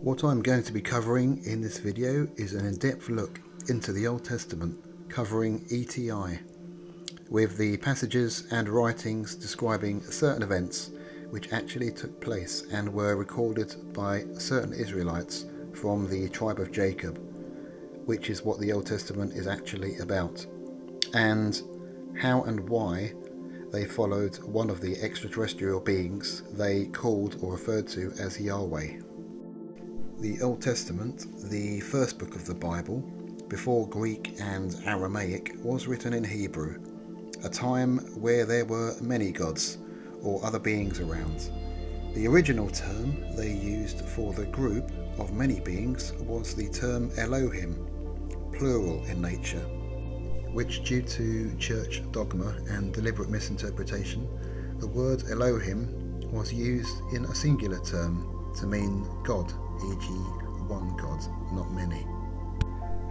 What I'm going to be covering in this video is an in-depth look into the Old Testament covering ETI, with the passages and writings describing certain events which actually took place and were recorded by certain Israelites from the tribe of Jacob, which is what the Old Testament is actually about, and how and why they followed one of the extraterrestrial beings they called or referred to as Yahweh. The Old Testament, the first book of the Bible, before Greek and Aramaic, was written in Hebrew, a time where there were many gods or other beings around. The original term they used for the group of many beings was the term Elohim, plural in nature, which, due to church dogma and deliberate misinterpretation, the word Elohim was used in a singular term to mean God, e.g. one God, not many.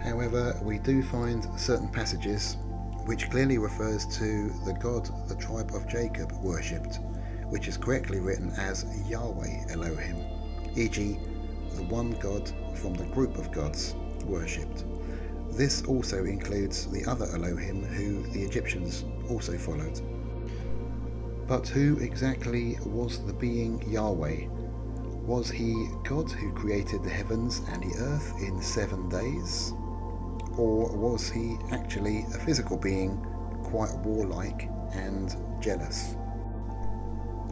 However, we do find certain passages which clearly refers to the God the tribe of Jacob worshipped, which is correctly written as Yahweh Elohim, e.g. the one God from the group of gods worshipped. This also includes the other Elohim who the Egyptians also followed. But who exactly was the being Yahweh? Was he God who created the heavens and the earth in 7 days? Or was he actually a physical being, quite warlike and jealous?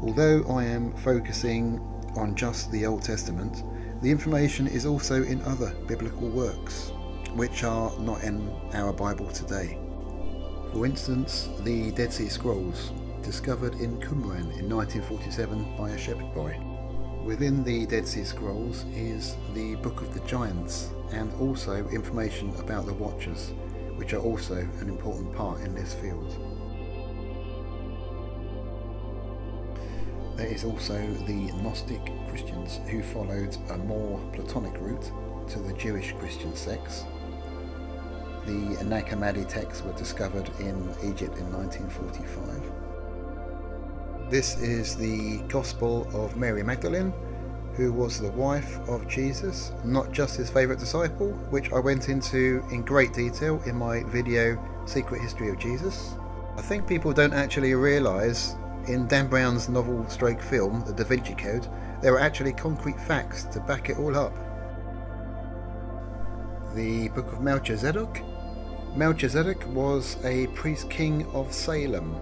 Although I am focusing on just the Old Testament, the information is also in other biblical works, which are not in our Bible today. For instance, the Dead Sea Scrolls, discovered in Qumran in 1947 by a shepherd boy. Within the Dead Sea Scrolls is the Book of the Giants, and also information about the Watchers, which are also an important part in this field. There is also the Gnostic Christians, who followed a more Platonic route to the Jewish Christian sects. The Nag Hammadi texts were discovered in Egypt in 1945. This is the Gospel of Mary Magdalene, who was the wife of Jesus, not just his favourite disciple, which I went into in great detail in my video Secret History of Jesus. I think people don't actually realise in Dan Brown's novel stroke film, The Da Vinci Code, there are actually concrete facts to back it all up. The Book of Melchizedek. Melchizedek was a priest king of Salem,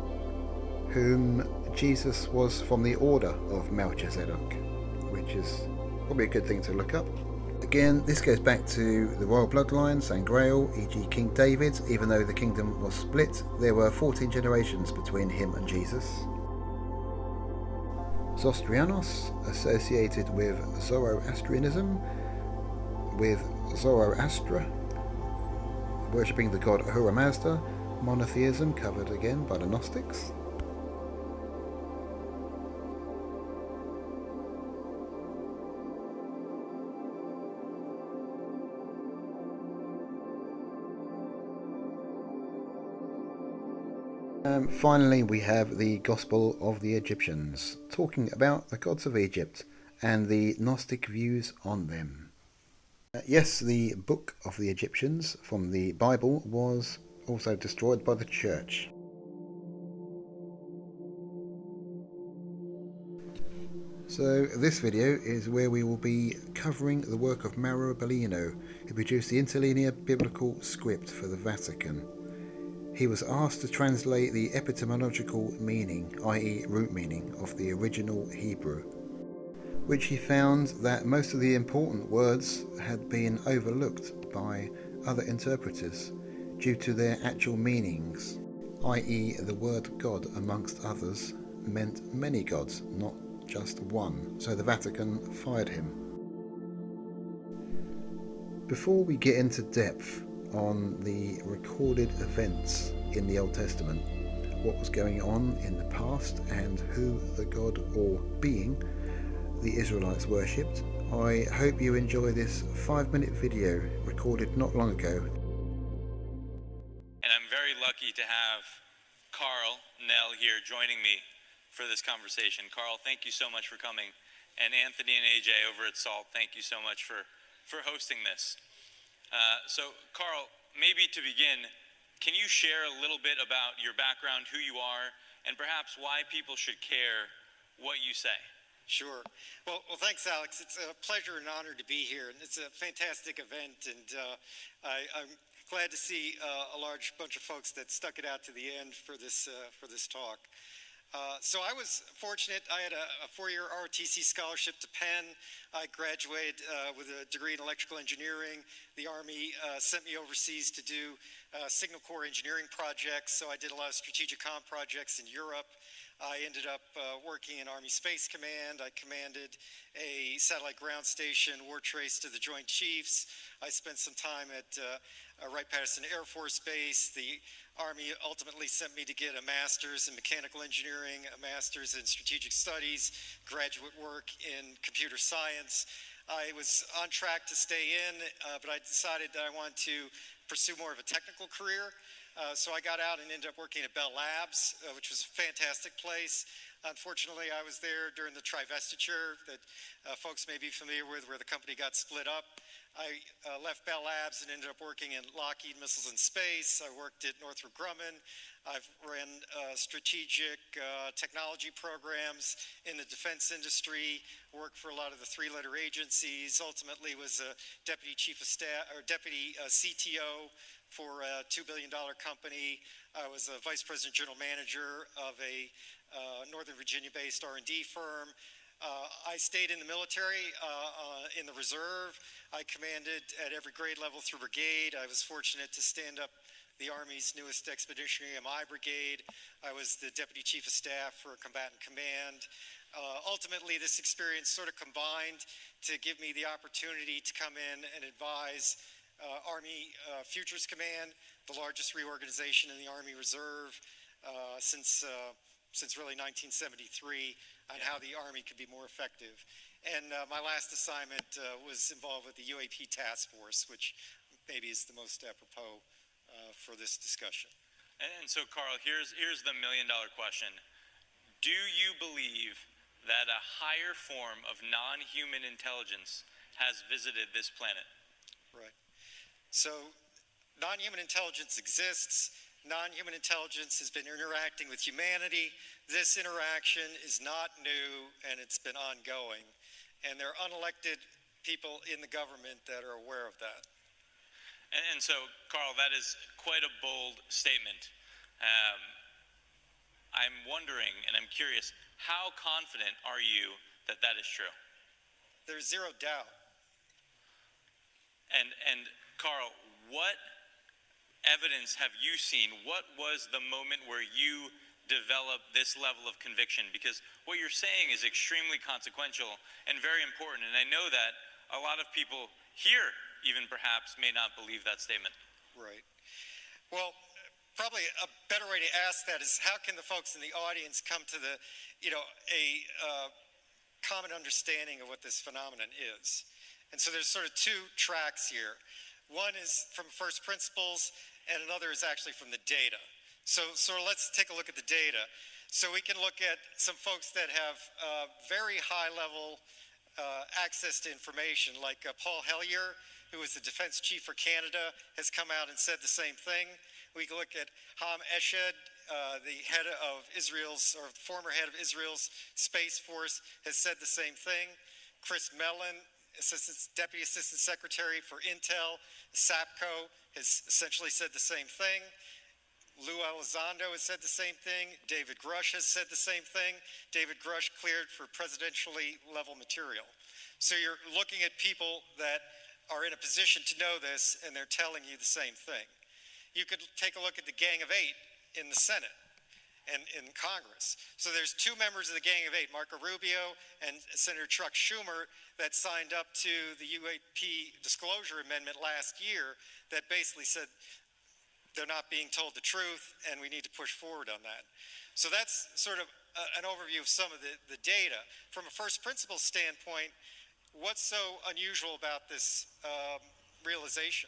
whom Jesus was from the order of Melchizedek, which is probably a good thing to look up. Again, this goes back to the royal bloodline, San Grail, e.g. King David. Even though the kingdom was split, there were 14 generations between him and Jesus. Zostrianos, associated with Zoroastrianism, with Zoroastra, worshipping the god Ahura Mazda. Monotheism, covered again by the Gnostics. Finally, we have the Gospel of the Egyptians, talking about the gods of Egypt and the Gnostic views on them. Yes, the Book of the Egyptians from the Bible was also destroyed by the Church. So this video is where we will be covering the work of Muaro, who produced the interlinear biblical script for the Vatican. He was asked to translate the etymological meaning, i.e. root meaning, of the original Hebrew, which he found that most of the important words had been overlooked by other interpreters due to their actual meanings, i.e. the word God, amongst others, meant many gods, not just one, so the Vatican fired him. Before we get into depth on the recorded events in the Old Testament, what was going on in the past and who the god or being the Israelites worshipped, I hope you enjoy this 5-minute video recorded not long ago. And I'm very lucky to have Carl Nell here joining me for this conversation. Carl, thank you so much for coming and Anthony and AJ over at SALT, thank you so much for hosting this. So Carl, maybe to begin, can you share a little bit about your background, who you are, and perhaps why people should care what you say? Sure. Well, thanks, Alex. It's a pleasure and honor to be here, and it's a fantastic event, and I'm glad to see a large bunch of folks that stuck it out to the end for this talk. So I was fortunate. I had a four-year ROTC scholarship to Penn. I graduated with a degree in electrical engineering. The Army sent me overseas to do signal corps engineering projects, so I did a lot of strategic comm projects in Europe. I ended up working in Army Space Command. I commanded a satellite ground station, war trace to the Joint Chiefs. I spent some time at Wright-Patterson Air Force Base. The Army ultimately sent me to get a master's in mechanical engineering, a master's in strategic studies, graduate work in computer science. I was on track to stay in, but I decided that I wanted to pursue more of a technical career. So I got out and ended up working at Bell Labs, which was a fantastic place. Unfortunately, I was there during the trivestiture that folks may be familiar with, where the company got split up. I left Bell Labs and ended up working in Lockheed Missiles and Space. I worked at Northrop Grumman. I've ran strategic technology programs in the defense industry, worked for a lot of the three-letter agencies, ultimately was a deputy chief of staff, or deputy CTO for a $2 billion company. I was a vice president general manager of a Northern Virginia-based R&D firm. I stayed in the military, in the reserve. I commanded at every grade level through brigade. I was fortunate to stand up the Army's newest expeditionary MI brigade. I was the deputy chief of staff for a combatant command. Ultimately, this experience sort of combined to give me the opportunity to come in and advise Army Futures Command, the largest reorganization in the Army Reserve since really 1973, on how the Army could be more effective. And my last assignment was involved with the UAP task force, which maybe is the most apropos for this discussion. And so, Carl, here's the million-dollar question. Do you believe that a higher form of non-human intelligence has visited this planet? Right. So non-human intelligence exists. Non-human intelligence has been interacting with humanity. This interaction is not new, and it's been ongoing. And there are unelected people in the government that are aware of that. And so, Carl, that is quite a bold statement. I'm wondering, and I'm curious, how confident are you that that is true? There's zero doubt. And Carl, what evidence have you seen? What was the moment where you developed this level of conviction? Because what you're saying is extremely consequential and very important, and I know that a lot of people here even perhaps may not believe that statement. Right. Well, probably a better way to ask that is, how can the folks in the audience come to the, a common understanding of what this phenomenon is? And so there's sort of two tracks here. One is from first principles, and another is actually from the data. So let's take a look at the data. So we can look at some folks that have very high level access to information, like Paul Hellyer, who is the defense chief for Canada, has come out and said the same thing. We can look at Ham Eshed, the head of Israel's, or former head of Israel's Space Force, has said the same thing. Chris Mellon, Deputy Assistant Secretary for Intel, SAPCO, has essentially said the same thing. Lou Elizondo has said the same thing. David Grush has said the same thing. David Grush cleared for presidentially level material. So you're looking at people that are in a position to know this, and they're telling you the same thing. You could take a look at the Gang of Eight in the Senate and in Congress. So there's two members of the Gang of Eight, Marco Rubio and Senator Chuck Schumer, that signed up to the UAP disclosure amendment last year that basically said they're not being told the truth and we need to push forward on that. So that's sort of an overview of some of the data. From a first principles standpoint, what's so unusual about this realization?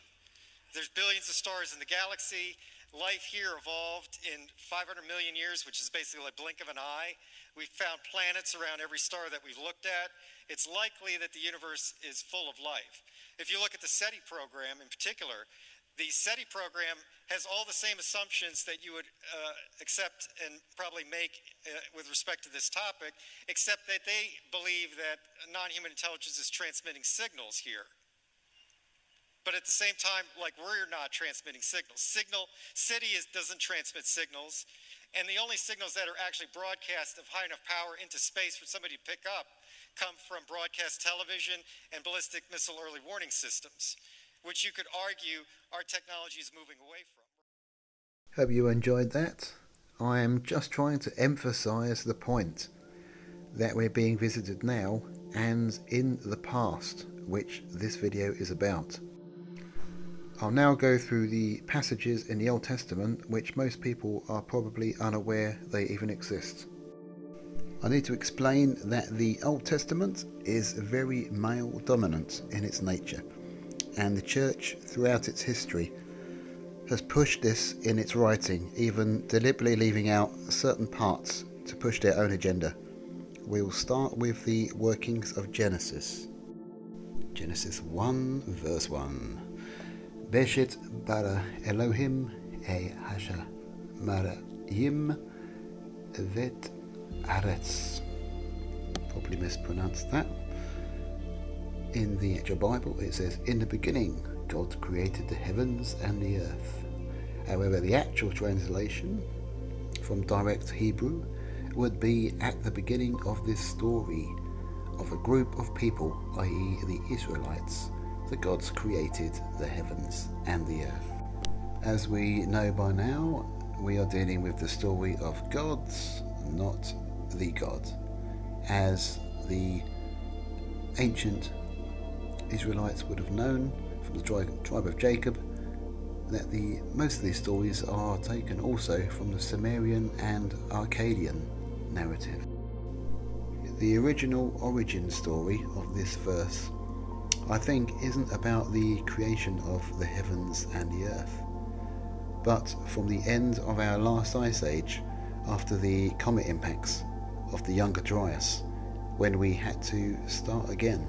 There's billions of stars in the galaxy. Life here evolved in 500 million years, which is basically a blink of an eye. We've found planets around every star that we've looked at. It's likely that the universe is full of life. If you look at the SETI program in particular, the SETI program has all the same assumptions that you would accept and probably make with respect to this topic, except that they believe that non-human intelligence is transmitting signals here. But at the same time, like, we're not transmitting signals. SETI doesn't transmit signals, and the only signals that are actually broadcast of high enough power into space for somebody to pick up come from broadcast television and ballistic missile early warning systems, which you could argue our technology is moving away from. Hope you enjoyed that. I am just trying to emphasize the point that we're being visited now and in the past, which this video is about. I'll now go through the passages in the Old Testament which most people are probably unaware they even exist. I need to explain that the Old Testament is very male dominant in its nature, and the church throughout its history has pushed this in its writing, even deliberately leaving out certain parts to push their own agenda. We'll start with the workings of Genesis. Genesis 1 verse 1. Beshit bara Elohim e hasha marayim vet aretz. Probably mispronounced that. In the actual Bible it says, in the beginning God created the heavens and the earth. However, the actual translation from direct Hebrew would be, at the beginning of this story of a group of people, i.e. the Israelites, the gods created the heavens and the earth. As we know by now, we are dealing with the story of gods, not the God. As the ancient Israelites would have known from the tribe of Jacob, that most of these stories are taken also from the Sumerian and Akkadian narrative. The original origin story of this verse, I think, isn't about the creation of the heavens and the earth, but from the end of our last ice age, after the comet impacts of the Younger Dryas, when we had to start again,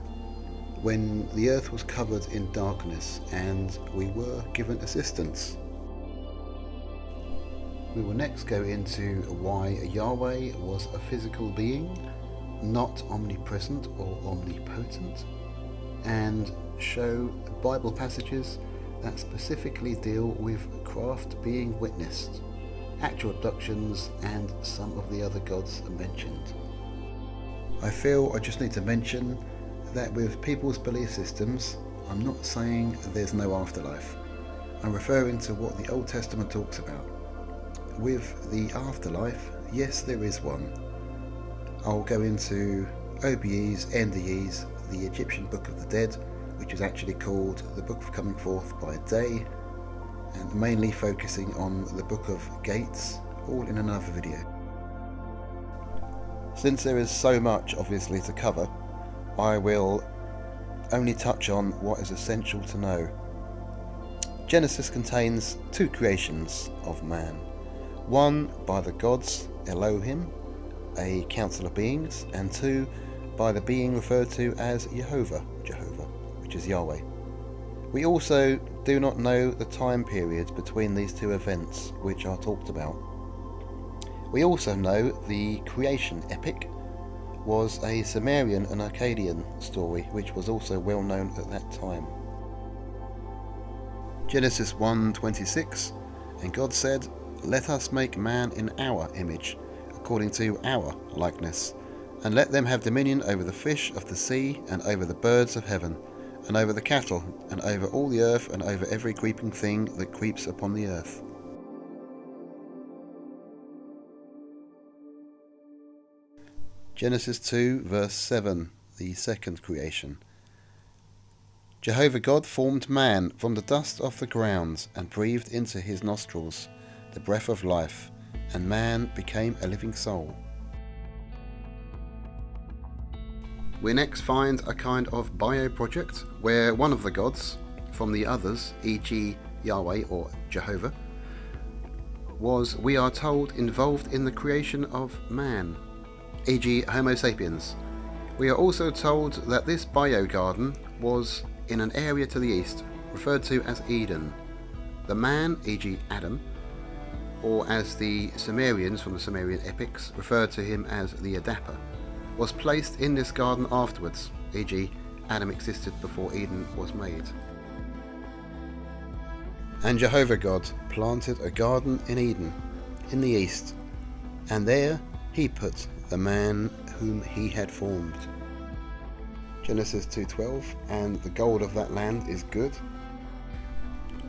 when the earth was covered in darkness and we were given assistance. We will next go into why Yahweh was a physical being, not omnipresent or omnipotent, and show Bible passages that specifically deal with craft being witnessed, actual abductions, and some of the other gods mentioned. I feel I just need to mention that with people's belief systems, I'm not saying there's no afterlife. I'm referring to what the Old Testament talks about. With the afterlife, yes, there is one. I'll go into OBE's, NDE's, the Egyptian Book of the Dead, which is actually called the Book of Coming Forth by Day, and mainly focusing on the Book of Gates, all in another video. Since there is so much obviously to cover, I will only touch on what is essential to know. Genesis contains two creations of man. One by the gods, Elohim, a council of beings, and two by the being referred to as Jehovah, which is Yahweh. We also do not know the time period between these two events which are talked about. We also know the creation epic was a Sumerian and Akkadian story which was also well known at that time. Genesis 1:26, and God said, "Let us make man in our image, according to our likeness, and let them have dominion over the fish of the sea, and over the birds of heaven, and over the cattle, and over all the earth, and over every creeping thing that creeps upon the earth." Genesis 2 verse 7, the second creation. Jehovah God formed man from the dust of the ground, and breathed into his nostrils the breath of life, and man became a living soul. We next find a kind of bio-project where one of the gods from the others, e.g. Yahweh or Jehovah, was, we are told, involved in the creation of man. e.g. Homo sapiens. We are also told that this bio-garden was in an area to the east, referred to as Eden. The man, e.g. Adam, or as the Sumerians from the Sumerian epics referred to him as the Adapa, was placed in this garden afterwards, e.g. Adam existed before Eden was made. And Jehovah God planted a garden in Eden, in the east, and there he put the man whom he had formed. Genesis 2:12, and the gold of that land is good.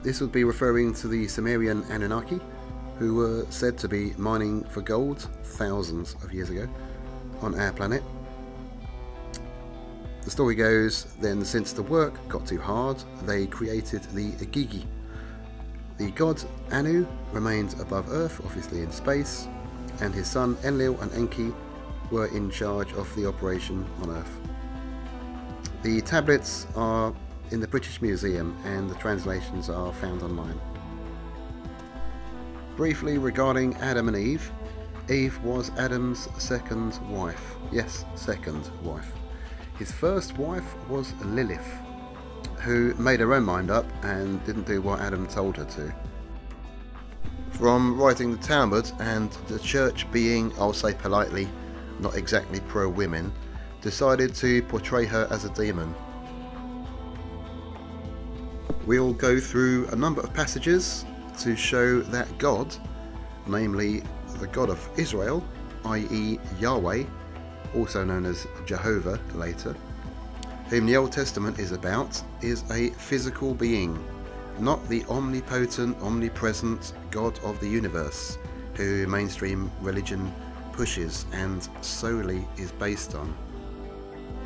This would be referring to the Sumerian Anunnaki, who were said to be mining for gold thousands of years ago on our planet. The story goes, then since the work got too hard, they created the Igigi. The god Anu remained above Earth, obviously in space, and his son Enlil and Enki were in charge of the operation on Earth. The tablets are in the British Museum and the translations are found online. Briefly regarding Adam and Eve, Eve was Adam's second wife. Yes, second wife. His first wife was Lilith, who made her own mind up and didn't do what Adam told her to. From writing the Talmud and the church being, I'll say politely, not exactly pro-women, decided to portray her as a demon. We'll go through a number of passages to show that God, namely the God of Israel, i.e. Yahweh, also known as Jehovah later, whom the Old Testament is about, is a physical being, not the omnipotent, omnipresent God of the universe, who mainstream religion pushes and solely is based on.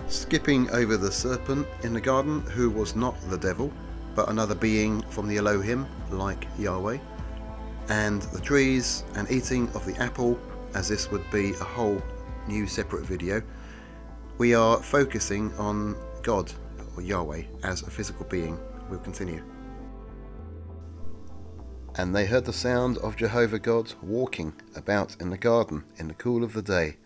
Skipping over the serpent in the garden, who was not the devil, but another being from the Elohim, like Yahweh, and the trees and eating of the apple, as this would be a whole new separate video, we are focusing on God, or Yahweh, as a physical being. We'll continue. And they heard the sound of Jehovah God walking about in the garden in the cool of the day,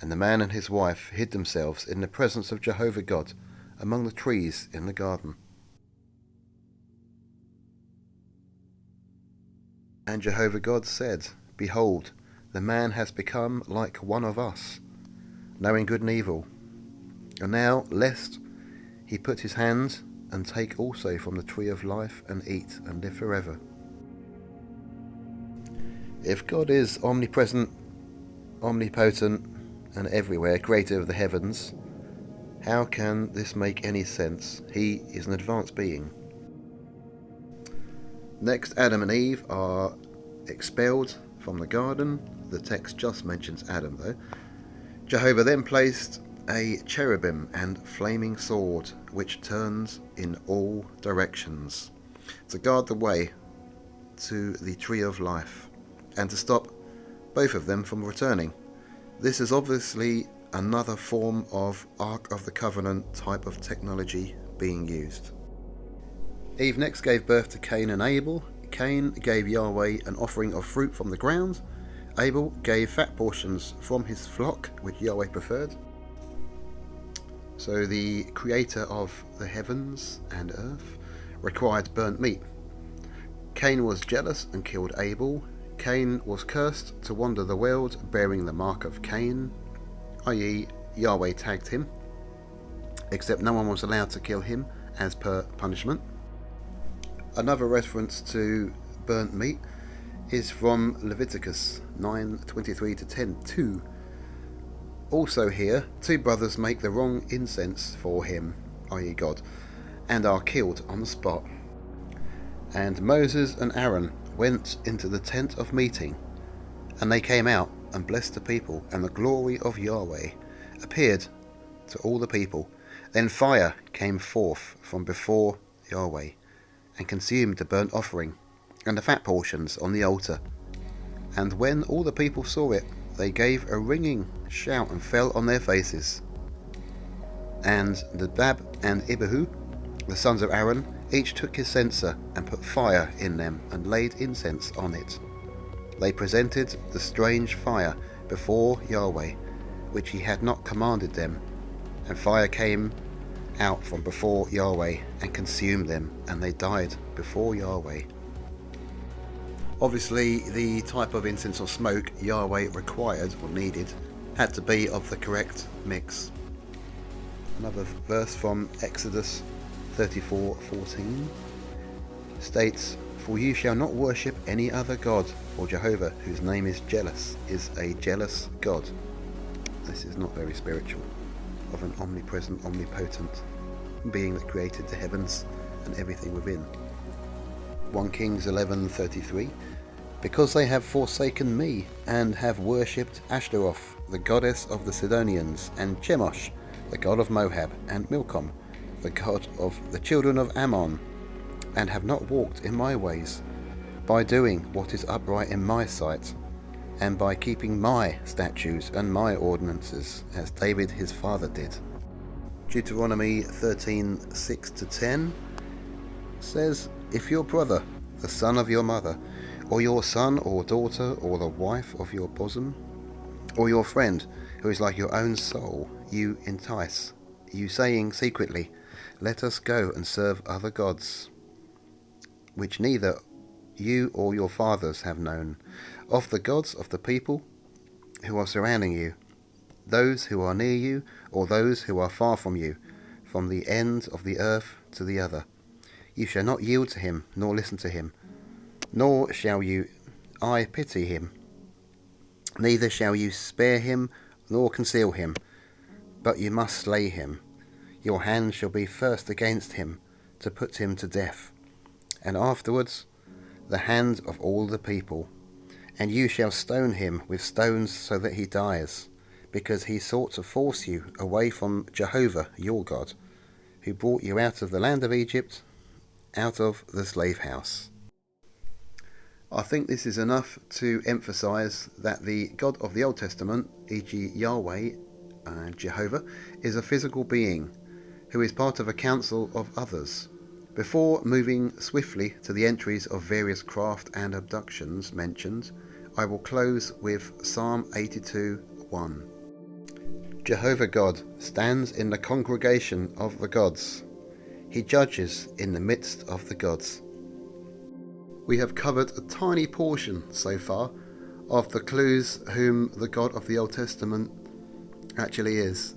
and the man and his wife hid themselves in the presence of Jehovah God among the trees in the garden. And Jehovah God said, Behold, the man has become like one of us, knowing good and evil. And now, lest he put his hand and take also from the tree of life and eat and live forever. If God is omnipresent, omnipotent, and everywhere, creator of the heavens, how can this make any sense? He is an advanced being. Next, Adam and Eve are expelled from the garden. The text just mentions Adam though. Jehovah then placed a cherubim and flaming sword which turns in all directions to guard the way to the tree of life and to stop both of them from returning. This is obviously another form of Ark of the Covenant type of technology being used. Eve next gave birth to Cain and Abel. Cain gave Yahweh an offering of fruit from the ground. Abel gave fat portions from his flock, which Yahweh preferred. So the creator of the heavens and earth required burnt meat. Cain was jealous and killed Abel. Cain was cursed to wander the world bearing the mark of Cain, i.e. Yahweh tagged him, except no one was allowed to kill him as per punishment. Another reference to burnt meat is from Leviticus 9:23 to 10:2. Also here, two brothers make the wrong incense for him, i.e. God, and are killed on the spot. And Moses and Aaron went into the tent of meeting, and they came out and blessed the people, and the glory of Yahweh appeared to all the people. Then fire came forth from before Yahweh, and consumed the burnt offering, and the fat portions on the altar. And when all the people saw it, they gave a ringing shout and fell on their faces. And Nadab and Abihu, the sons of Aaron, each took his censer and put fire in them and laid incense on it. They presented the strange fire before Yahweh, which he had not commanded them, and fire came out from before Yahweh and consumed them, and they died before Yahweh. Obviously, the type of incense or smoke Yahweh required or needed had to be of the correct mix. Another verse from Exodus 34:14 states, "For you shall not worship any other god, for Jehovah, whose name is jealous, is a jealous God." This is not very spiritual, of an omnipresent, omnipotent being that created the heavens and everything within. 1 Kings 11:33, "Because they have forsaken me, and have worshipped Ashtaroth, the goddess of the Sidonians, and Chemosh, the god of Moab, and Milcom, the god of the children of Ammon, and have not walked in my ways, by doing what is upright in my sight, and by keeping my statutes and my ordinances, as David his father did." Deuteronomy 13:6-10 says, "If your brother, the son of your mother, or your son or daughter, or the wife of your bosom, or your friend, who is like your own soul, you entice, you saying secretly, 'Let us go and serve other gods,' which neither you or your fathers have known, of the gods of the people who are surrounding you, those who are near you, or those who are far from you, from the end of the earth to the other, you shall not yield to him, nor listen to him, nor shall you pity him, neither shall you spare him, nor conceal him, but you must slay him. Your hand shall be first against him, to put him to death, and afterwards the hand of all the people. And you shall stone him with stones so that he dies, because he sought to force you away from Jehovah your God, who brought you out of the land of Egypt, out of the slave house." I think this is enough to emphasize that the God of the Old Testament, e.g. Yahweh and Jehovah, is a physical being who is part of a council of others. Before moving swiftly to the entries of various craft and abductions mentioned, I will close with Psalm 82:1. "Jehovah God stands in the congregation of the gods. He judges in the midst of the gods." We have covered a tiny portion so far of the clues whom the God of the Old Testament actually is.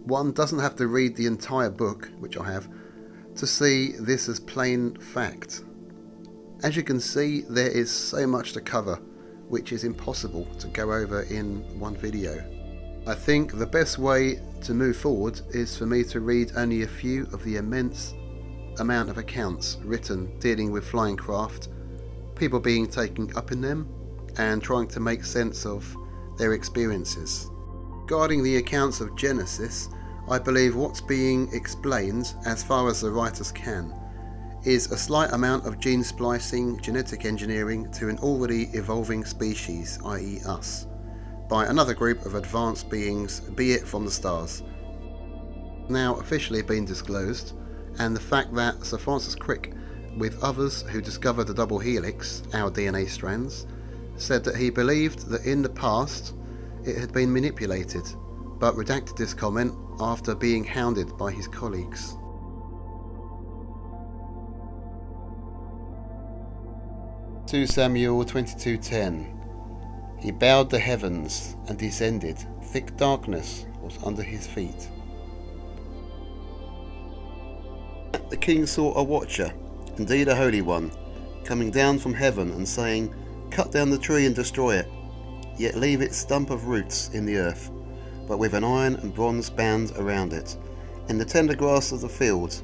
One doesn't have to read the entire book, which I have, to see this as plain fact. As you can see, there is so much to cover, which is impossible to go over in one video. I think the best way to move forward is for me to read only a few of the immense amount of accounts written dealing with flying craft, people being taken up in them, and trying to make sense of their experiences. Regarding the accounts of Genesis, I believe what's being explained, as far as the writers can, is a slight amount of gene splicing, genetic engineering to an already evolving species, i.e. us, by another group of advanced beings, be it from the stars. Now officially been disclosed, and the fact that Sir Francis Crick, with others who discovered the double helix, our DNA strands, said that he believed that in the past it had been manipulated, but redacted this comment after being hounded by his colleagues. "2 Samuel 22:10. He bowed the heavens and descended. Thick darkness was under his feet. The king saw a watcher, indeed a holy one, coming down from heaven and saying, 'Cut down the tree and destroy it, yet leave its stump of roots in the earth, but with an iron and bronze band around it, in the tender grass of the field,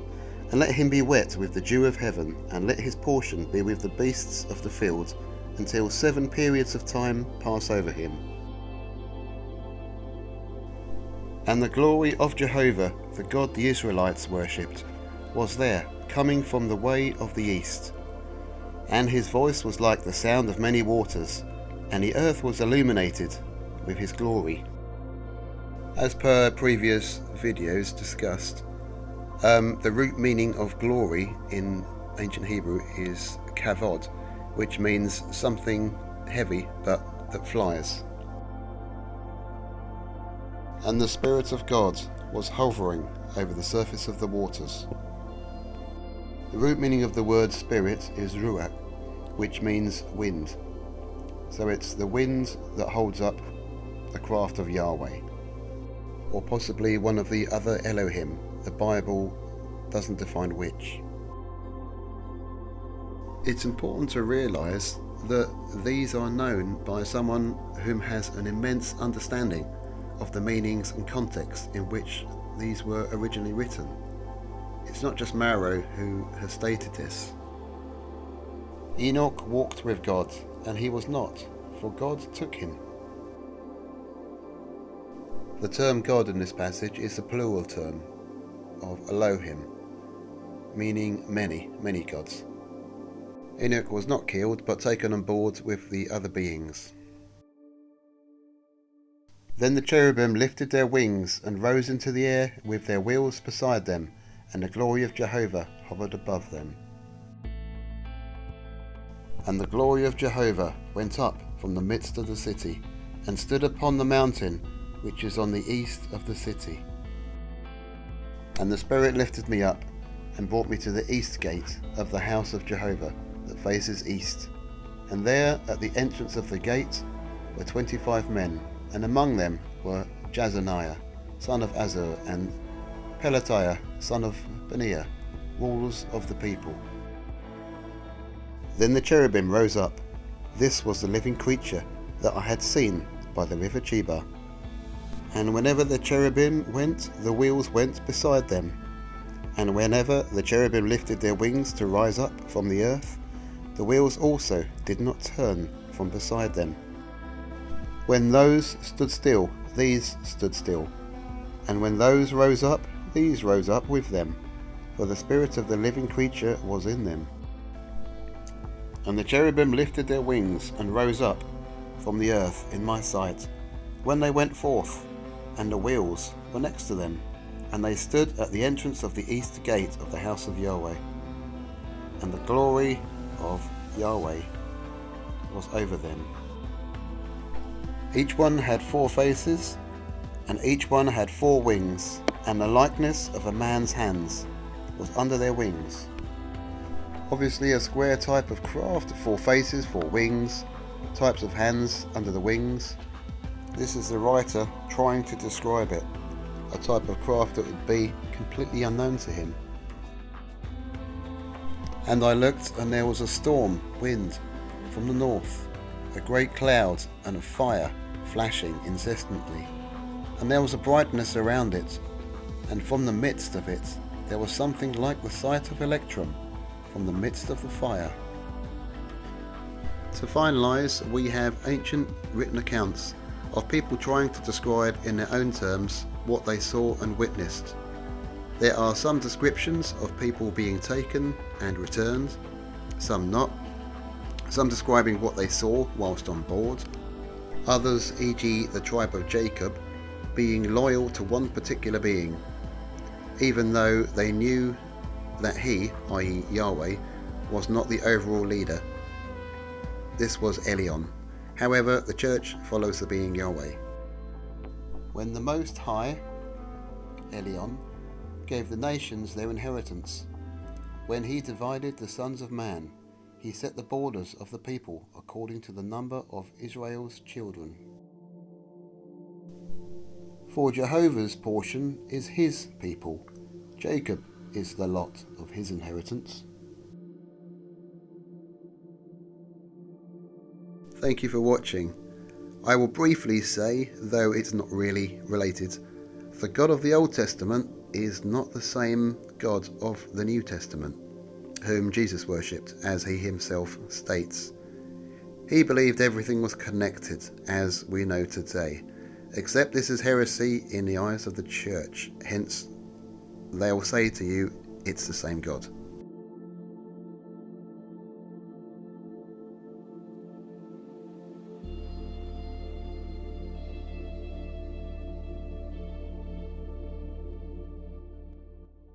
and let him be wet with the dew of heaven, and let his portion be with the beasts of the field, until 7 periods of time pass over him.' And the glory of Jehovah, the God the Israelites worshipped, was there, coming from the way of the east. And his voice was like the sound of many waters, and the earth was illuminated with his glory." As per previous videos discussed, the root meaning of glory in ancient Hebrew is kavod, which means something heavy but that flies. and the Spirit of God was hovering over the surface of the waters. The root meaning of the word spirit is ruach, which means wind. So it's the wind that holds up the craft of Yahweh, or possibly one of the other Elohim. The Bible doesn't define which. It's important to realise that these are known by someone whom has an immense understanding of the meanings and context in which these were originally written. It's not just Muaro who has stated this. Enoch walked with God, and he was not, for God took him. The term God in this passage is the plural term of Elohim, meaning many, many gods. Enoch was not killed, but taken on board with the other beings. Then the cherubim lifted their wings and rose into the air with their wheels beside them, and the glory of Jehovah hovered above them. And the glory of Jehovah went up from the midst of the city, and stood upon the mountain which is on the east of the city. And the Spirit lifted me up, and brought me to the east gate of the house of Jehovah, that faces east. And there at the entrance of the gate were 25 men, and among them were Jazaniah, son of Azur, and Pelatiah, son of Benaiah, rulers of the people. Then the cherubim rose up. This was the living creature that I had seen by the river Chebar. And whenever the cherubim went, the wheels went beside them. And whenever the cherubim lifted their wings to rise up from the earth, the wheels also did not turn from beside them. When those stood still, these stood still. And when those rose up, these rose up with them, for the spirit of the living creature was in them. And the cherubim lifted their wings and rose up from the earth in my sight, when they went forth, and the wheels were next to them, and they stood at the entrance of the east gate of the house of Yahweh. And the glory of Yahweh was over them. Each one had 4 faces, and each one had 4 wings, and the likeness of a man's hands was under their wings. Obviously a square type of craft, 4 faces, 4 wings, types of hands under the wings. This is the writer trying to describe it, a type of craft that would be completely unknown to him. And I looked, and there was a storm, wind, from the north, a great cloud and a fire flashing incessantly. And there was a brightness around it, and from the midst of it there was something like the sight of electrum from the midst of the fire. To finalise, we have ancient written accounts of people trying to describe in their own terms what they saw and witnessed. There are some descriptions of people being taken and returned, some not, some describing what they saw whilst on board, others, e.g. the tribe of Jacob, being loyal to one particular being, even though they knew that he, i.e. Yahweh, was not the overall leader. This was Elion. However, the church follows the being Yahweh. When the Most High, Elion, gave the nations their inheritance, when he divided the sons of man, he set the borders of the people according to the number of Israel's children. For Jehovah's portion is his people, Jacob is the lot of his inheritance. Thank you for watching. I will briefly say, though it's not really related, the God of the Old Testament is not the same God of the New Testament, whom Jesus worshipped, as he himself states. He believed everything was connected, as we know today, except this is heresy in the eyes of the church, hence they'll say to you, it's the same God.